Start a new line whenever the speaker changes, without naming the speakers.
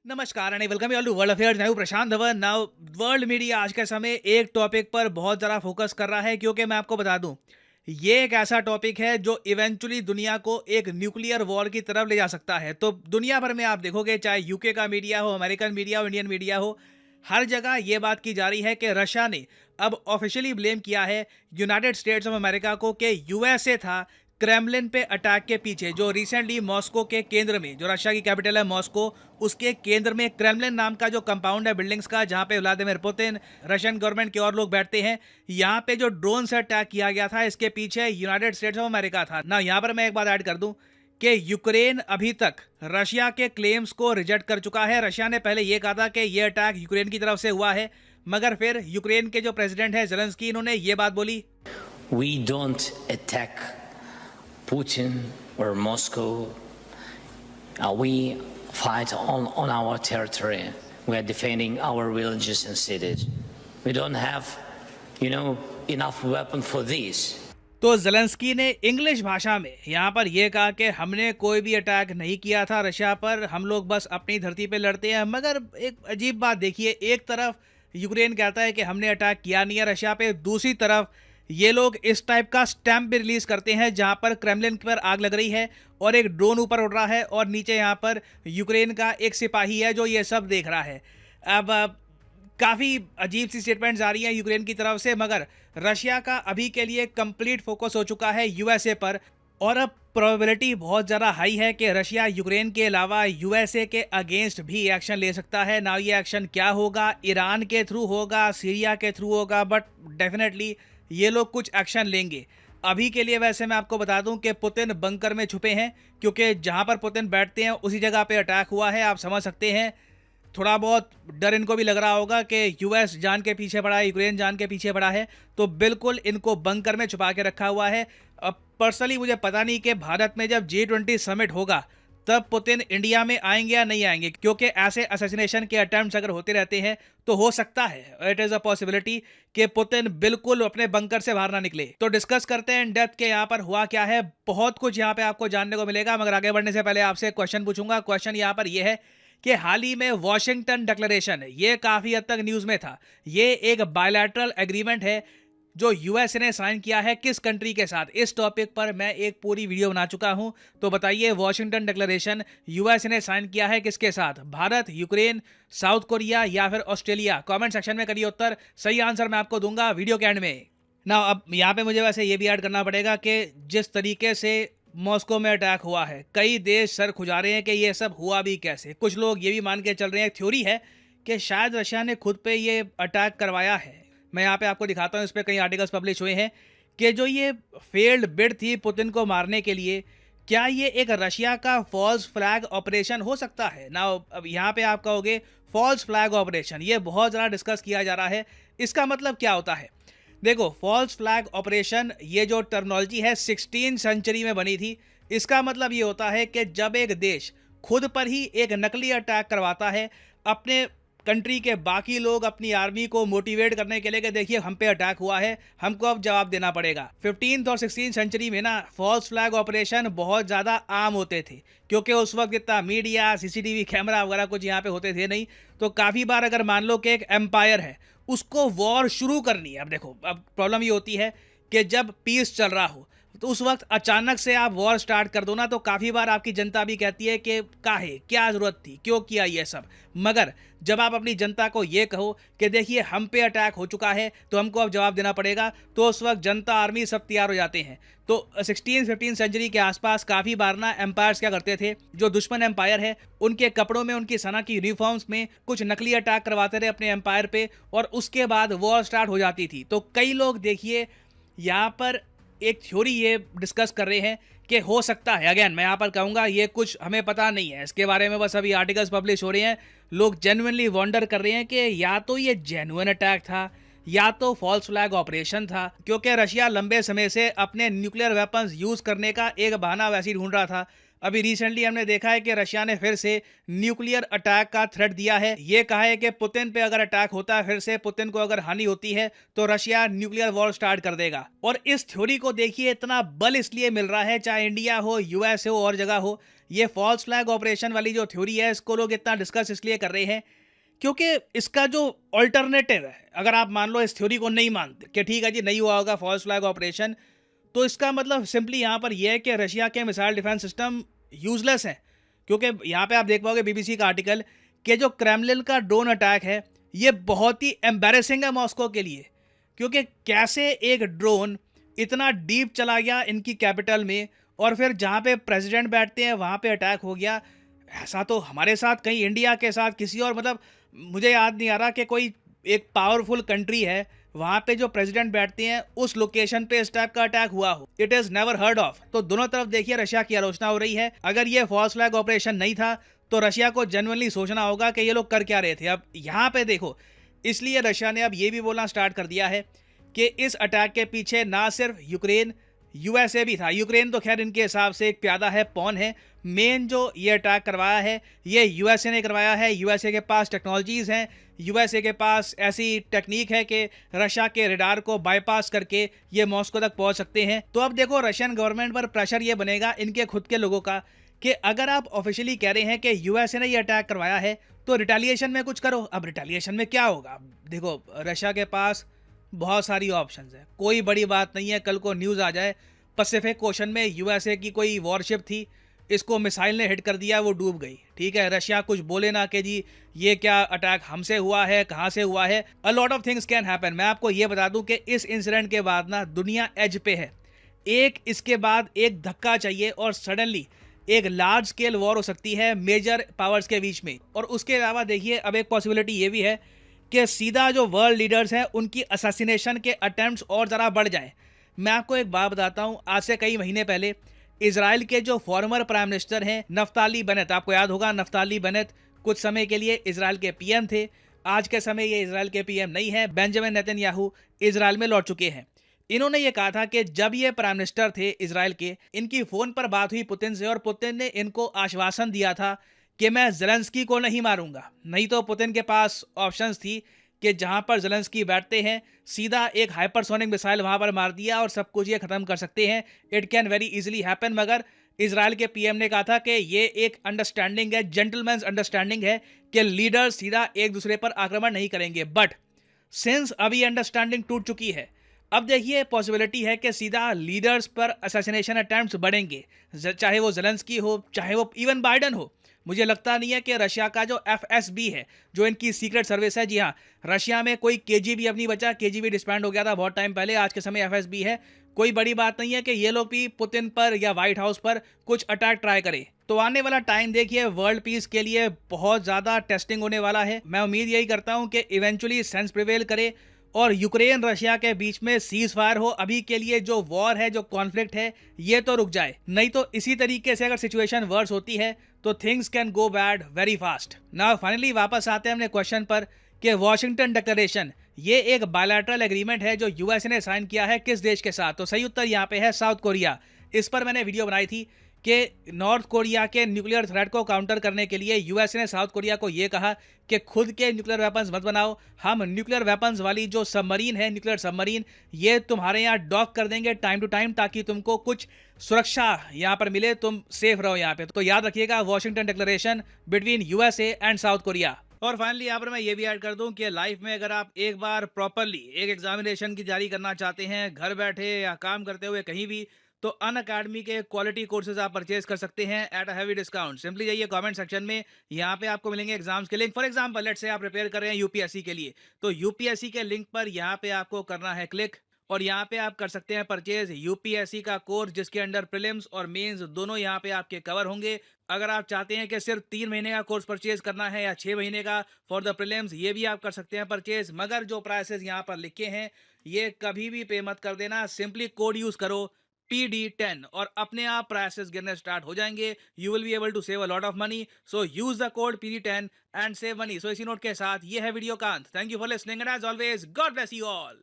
नमस्कार and welcome you all to world affairs. मैं हूं Prashant Dhawan. Now world media आज के समय एक टॉपिक पर बहुत ज़्यादा फोकस कर रहा है, क्योंकि मैं आपको बता दूं ये एक ऐसा टॉपिक है जो इवेंचुअली दुनिया को एक न्यूक्लियर वॉर की तरफ ले जा सकता है। तो दुनिया भर में आप देखोगे, चाहे यूके का मीडिया हो, अमेरिकन मीडिया हो, इंडियन मीडिया हो, हर जगह ये बात की जा रही है कि रशिया ने अब ऑफिशियली ब्लेम किया है यूनाइटेड स्टेट्स ऑफ अमेरिका को कि यूएसए था क्रेमलिन पे अटैक के पीछे। जो रिसेंटली मॉस्को के केंद्र में, जो रशिया की कैपिटल है मॉस्को, उसके केंद्र में क्रेमलिन नाम का जो कंपाउंड है बिल्डिंग्स का, जहां पे व्लादिमीर पुतिन, रशियन गवर्नमेंट के और लोग बैठते हैं, यहां पे जो ड्रोन से अटैक किया गया था, इसके पीछे यूनाइटेड स्टेट्स ऑफ अमेरिका था ना। यहां पर मैं एक बात ऐड कर दूं कि यूक्रेन अभी तक रशिया के क्लेम्स को रिजेक्ट कर चुका है। रशिया ने पहले यह कहा था कि यह अटैक यूक्रेन की तरफ से हुआ है, मगर फिर यूक्रेन के जो प्रेसिडेंट है ज़ेलेंस्की, इन्होंने ये बात बोली,
We don't attack Putin or Moscow. We fight on our territory. We are defending our villages and cities. We don't have, enough weapon for this.
तो ज़ेलेंस्की ने इंग्लिश भाषा में यहाँ पर यह कहा कि हमने कोई भी अटैक नहीं किया था रशिया पर, हम लोग बस अपनी धरती पे लड़ते हैं। मगर एक अजीब बात देखिए, एक तरफ यूक्रेन कहता है कि हमने अटैक किया नहीं है रशिया पे, दूसरी तरफ ये लोग इस टाइप का स्टैम्प भी रिलीज करते हैं जहां पर क्रेमलिन पर आग लग रही है और एक ड्रोन ऊपर उड़ रहा है और नीचे यहाँ पर यूक्रेन का एक सिपाही है जो ये सब देख रहा है। अब काफ़ी अजीब सी स्टेटमेंट्स आ रही हैं यूक्रेन की तरफ से, मगर रशिया का अभी के लिए कंप्लीट फोकस हो चुका है यूएसए पर, और अब प्रोबेबिलिटी बहुत ज़्यादा हाई है कि रशिया यूक्रेन के अलावा यूएसए के अगेंस्ट भी एक्शन ले सकता है। ना ये एक्शन क्या होगा, ईरान के थ्रू होगा, सीरिया के थ्रू होगा, बट डेफिनेटली ये लोग कुछ एक्शन लेंगे। अभी के लिए वैसे मैं आपको बता दूं कि पुतिन बंकर में छुपे हैं, क्योंकि जहां पर पुतिन बैठते हैं उसी जगह पे अटैक हुआ है। आप समझ सकते हैं, थोड़ा बहुत डर इनको भी लग रहा होगा कि यूएस जान के पीछे पड़ा है, यूक्रेन जान के पीछे पड़ा है, तो बिल्कुल इनको बंकर में छुपा के रखा हुआ है। अब पर्सनली मुझे पता नहीं कि भारत में जब G20 समिट होगा तब पुतिन इंडिया में आएंगे या नहीं आएंगे, क्योंकि ऐसे असैसिनेशन के अटेम्प्ट्स अगर होते रहते हैं तो हो सकता है, इट इज़ अ पॉसिबिलिटी, कि पुतिन बिल्कुल अपने बंकर से बाहर ना निकले। तो डिस्कस करते हैं इन डेप्थ के यहाँ पर हुआ क्या है। बहुत कुछ यहाँ पे आपको जानने को मिलेगा, मगर आगे बढ़ने से पहले आपसे क्वेश्चन पूछूंगा। क्वेश्चन यहाँ पर यह है कि हाल ही में वॉशिंगटन डिक्लेरेशन, ये काफ़ी हद तक न्यूज़ में था। ये एक बायलैटरल एग्रीमेंट है जो यूएस ने साइन किया है किस कंट्री के साथ। इस टॉपिक पर मैं एक पूरी वीडियो बना चुका हूं। तो बताइए, वॉशिंगटन डिक्लेरेशन यूएस ने साइन किया है किसके साथ? भारत, यूक्रेन, साउथ कोरिया या फिर ऑस्ट्रेलिया? कमेंट सेक्शन में करिए उत्तर, सही आंसर मैं आपको दूंगा वीडियो के एंड में ना। अब यहाँ पे मुझे वैसे ये भी ऐड करना पड़ेगा कि जिस तरीके से मॉस्को में अटैक हुआ है, कई देश सर खुजा रहे हैं कि ये सब हुआ भी कैसे। कुछ लोग ये भी मान के चल रहे हैं, एक थ्योरी है कि शायद रशिया ने खुद पे ये अटैक करवाया है। मैं यहाँ पे आपको दिखाता हूँ, इस पर कई आर्टिकल्स पब्लिश हुए हैं कि जो ये फेल्ड बिड थी पुतिन को मारने के लिए, क्या ये एक रशिया का फॉल्स फ्लैग ऑपरेशन हो सकता है ना। अब यहाँ पे आप कहोगे फॉल्स फ्लैग ऑपरेशन, ये बहुत ज़्यादा डिस्कस किया जा रहा है, इसका मतलब क्या होता है? देखो, फॉल्स फ्लैग ऑपरेशन, ये जो टर्मिनोलॉजी है 16वीं सेंचुरी में बनी थी। इसका मतलब ये होता है कि जब एक देश खुद पर ही एक नकली अटैक करवाता है, अपने कंट्री के बाकी लोग अपनी आर्मी को मोटिवेट करने के लिए कि देखिए हम पे अटैक हुआ है, हमको अब जवाब देना पड़ेगा। 15th और 16th सेंचुरी में ना फॉल्स फ्लैग ऑपरेशन बहुत ज़्यादा आम होते थे, क्योंकि उस वक्त इतना मीडिया, सीसीटीवी कैमरा वगैरह कुछ यहाँ पे होते थे नहीं। तो काफ़ी बार अगर मान लो कि एक एम्पायर है, उसको वॉर शुरू करनी है। अब देखो, अब प्रॉब्लम ये होती है कि जब पीस चल रहा हो तो उस वक्त अचानक से आप वॉर स्टार्ट कर दो ना, तो काफ़ी बार आपकी जनता भी कहती है कि काहे, क्या ज़रूरत थी, क्यों किया ये सब। मगर जब आप अपनी जनता को ये कहो कि देखिए हम पे अटैक हो चुका है तो हमको अब जवाब देना पड़ेगा, तो उस वक्त जनता, आर्मी सब तैयार हो जाते हैं। तो 16th-15th सेंचुरी के आसपास काफ़ी बार ना एम्पायर्स क्या करते थे, जो दुश्मन एम्पायर है उनके कपड़ों में, उनकी सेना की यूनिफॉर्म्स में कुछ नकली अटैक करवाते थे अपने एम्पायर पे, और उसके बाद वॉर स्टार्ट हो जाती थी। तो कई लोग देखिए यहाँ पर एक थ्योरी ये डिस्कस कर रहे हैं कि हो सकता है, अगेन मैं यहाँ पर कहूँगा ये कुछ हमें पता नहीं है इसके बारे में, बस अभी आर्टिकल्स पब्लिश हो रहे हैं। लोग जेन्युइनली वंडर कर रहे हैं कि या तो ये जेन्युइन अटैक था या तो फॉल्स फ्लैग ऑपरेशन था, क्योंकि रशिया लंबे समय से अपने न्यूक्लियर वेपन्स यूज़ करने का एक बहाना वैसे ही ढूंढ रहा था। अभी रिसेंटली हमने देखा है कि रशिया ने फिर से न्यूक्लियर अटैक का थ्रेट दिया है। ये कहा है कि पुतिन पे अगर अटैक होता है, फिर से पुतिन को अगर हानि होती है तो रशिया न्यूक्लियर वॉर स्टार्ट कर देगा। और इस थ्योरी को देखिए, इतना बल इसलिए मिल रहा है, चाहे इंडिया हो, यूएस हो और जगह हो, ये फॉल्स फ्लैग ऑपरेशन वाली जो थ्योरी है इसको लोग इतना डिस्कस इसलिए कर रहे हैं क्योंकि इसका जो ऑल्टरनेटिव है, अगर आप मान लो इस थ्योरी को नहीं मानते कि ठीक है जी नहीं हुआ होगा फॉल्स फ्लैग ऑपरेशन, तो इसका मतलब सिंपली यहाँ पर यह है कि रशिया के मिसाइल डिफेंस सिस्टम यूजलेस हैं। क्योंकि यहाँ पे आप देख पाओगे बीबीसी का आर्टिकल कि जो क्रेमलिन का ड्रोन अटैक है ये बहुत ही एम्बेरसिंग है मॉस्को के लिए। क्योंकि कैसे एक ड्रोन इतना डीप चला गया इनकी कैपिटल में और फिर जहाँ पे प्रेसिडेंट बैठते हैं वहाँ पे अटैक हो गया। ऐसा तो हमारे साथ कहीं इंडिया के साथ किसी और, मतलब मुझे याद नहीं आ रहा कि कोई एक पावरफुल कंट्री है वहाँ पे जो प्रेसिडेंट बैठते हैं उस लोकेशन पे इस टाइप का अटैक हुआ हो। It is never heard of. तो दोनों तरफ देखिए रशिया की आलोचना हो रही है। अगर ये फॉल्स फ्लैग ऑपरेशन नहीं था तो रशिया को जेन्युइनली सोचना होगा कि ये लोग कर क्या रहे थे। अब यहाँ पे देखो, इसलिए रशिया ने अब ये भी बोलना स्टार्ट कर दिया है कि इस अटैक के पीछे ना सिर्फ यूक्रेन, यूएसए भी था। यूक्रेन तो खैर इनके हिसाब से एक प्यादा है, पॉन है। मेन जो ये अटैक करवाया है ये यूएसए ने करवाया है। यूएसए के पास टेक्नोलॉजीज़ हैं, यूएसए के पास ऐसी टेक्निक है कि रशिया के रडार को बाईपास करके ये मॉस्को तक पहुंच सकते हैं। तो अब देखो रशियन गवर्नमेंट पर प्रेशर ये बनेगा इनके खुद के लोगों का कि अगर आप ऑफिशियली कह रहे हैं कि यूएसए ने ये अटैक करवाया है तो रिटेलिएशन में कुछ करो। अब रिटेलिएशन में क्या होगा? देखो रशिया के पास बहुत सारी ऑप्शंस है, कोई बड़ी बात नहीं है कल को न्यूज़ आ जाए पैसिफिक ओशन में यूएसए की कोई वॉरशिप थी, इसको मिसाइल ने हिट कर दिया, वो डूब गई। ठीक है, रशिया कुछ बोले ना कि जी ये क्या अटैक हमसे हुआ है, कहाँ से हुआ है। अ lot of things can happen. मैं आपको ये बता दूं कि इस इंसिडेंट के बाद ना दुनिया एज पे है। एक इसके बाद एक धक्का चाहिए और सडनली एक लार्ज स्केल वॉर हो सकती है मेजर पावर्स के बीच में। और उसके अलावा देखिए अब एक पॉसिबिलिटी ये भी है कि सीधा जो वर्ल्ड लीडर्स हैं उनकी असैसिनेशन के अटेम्प्ट्स और ज़रा बढ़ जाए। मैं आपको एक बात बताता हूँ, आज से कई महीने पहले इजराइल के जो फॉर्मर प्राइम मिनिस्टर हैं नफ्ताली बेनेट, आपको याद होगा नफ्ताली बेनेट कुछ समय के लिए इजराइल के पीएम थे। आज के समय ये इजराइल के पीएम नहीं है, बेंजामिन नेतन्याहू इजराइल में लौट चुके हैं। इन्होंने ये कहा था कि जब ये प्राइम मिनिस्टर थे इजराइल के, इनकी फ़ोन पर बात हुई पुतिन से और पुतिन ने इनको आश्वासन दिया था कि मैं ज़ेलेंस्की को नहीं मारूंगा। नहीं तो पुतिन के पास ऑप्शंस थी कि जहां पर ज़ेलेंस्की बैठते हैं सीधा एक हाइपरसोनिक मिसाइल वहां पर मार दिया और सब कुछ ये ख़त्म कर सकते हैं। It can very easily happen. मगर इजराइल के पीएम ने कहा था कि ये एक अंडरस्टैंडिंग है, जेंटलमैन्स अंडरस्टैंडिंग है कि लीडर सीधा एक दूसरे पर आक्रमण नहीं करेंगे। बट सिंस अभी अंडरस्टैंडिंग टूट चुकी है, अब देखिए पॉसिबिलिटी है कि सीधा लीडर्स पर असैसिनेशन अटेम्प्ट्स बढ़ेंगे, चाहे वो ज़ेलेंस्की हो, चाहे वो इवन बाइडन हो। मुझे लगता नहीं है कि रशिया का जो एफएसबी है, जो इनकी सीक्रेट सर्विस है, जी हाँ, रशिया में कोई केजीबी अब नहीं बचा, केजीबी डिस्बैंड हो गया था बहुत टाइम पहले, आज के समय एफएसबी है। कोई बड़ी बात नहीं है कि ये लोग भी पुतिन पर या व्हाइट हाउस पर कुछ अटैक ट्राई करें। तो आने वाला टाइम देखिए वर्ल्ड पीस के लिए बहुत ज़्यादा टेस्टिंग होने वाला है। मैं उम्मीद यही करता हूँ कि इवेंचुअली सेंस प्रिवेल करे और यूक्रेन रशिया के बीच में सीज फायर हो। अभी के लिए जो वॉर है, जो कॉन्फ्लिक्ट है, ये तो रुक जाए। नहीं तो इसी तरीके से अगर सिचुएशन वर्स होती है तो things can go bad very fast. Now finally वापस आते हैं अपने क्वेश्चन पर कि वॉशिंगटन डिक्लेरेशन ये एक बायलैटरल एग्रीमेंट है जो यूएसए ने साइन किया है किस देश के साथ? तो सही उत्तर यहाँ पे है साउथ कोरिया। इस पर मैंने वीडियो बनाई थी कि नॉर्थ कोरिया के न्यूक्लियर थ्रेट को काउंटर करने के लिए यूएसए ने साउथ कोरिया को ये कहा कि खुद के न्यूक्लियर वेपन्स मत बनाओ, हम न्यूक्लियर वेपन्स वाली जो सबमरीन है, न्यूक्लियर सबमरीन, ये तुम्हारे यहाँ डॉक कर देंगे टाइम टू टाइम ताकि तुमको कुछ सुरक्षा यहाँ पर मिले, तुम सेफ रहो यहाँ पे। तो याद रखिएगा Washington declaration between USA and south Korea. और फाइनली यहाँ पर मैं ये भी ऐड कर दूं कि लाइफ में अगर आप एक बार प्रॉपरली एक एग्जामिनेशन की तैयारी करना चाहते हैं, घर बैठे या काम करते हुए कहीं भी, तो अन अकेडमी के क्वालिटी कोर्सेज आप परचेज कर सकते हैं at a heavy discount. Simply जाइए कमेंट सेक्शन में, यहाँ पे आपको मिलेंगे एग्जाम्स के link. For example let's say आप प्रिपेयर कर रहे हैं यूपीएससी के लिए, तो यूपीएससी के लिंक पर यहाँ पे आपको करना है क्लिक और यहाँ पे आप कर सकते हैं परचेज यूपीएससी का कोर्स जिसके अंडर प्रीलिम्स और मेंस दोनों यहाँ पे आपके कवर होंगे। अगर आप चाहते हैं कि सिर्फ 3 महीने का कोर्स परचेज करना है या 6 महीने का फॉर द प्रीलिम्स, ये भी आप कर सकते हैं परचेज। मगर जो प्राइसेस यहाँ पर लिखे हैं ये कभी भी पे मत कर देना, सिंपली कोड यूज करो PD10 और अपने आप प्राइसेस गिरने स्टार्ट हो जाएंगे। You will be able to save a lot of money, so use the code PD10 and save money. So इसी नोट के साथ ये है वीडियो का अंत। Thank you for listening and as always God bless you all.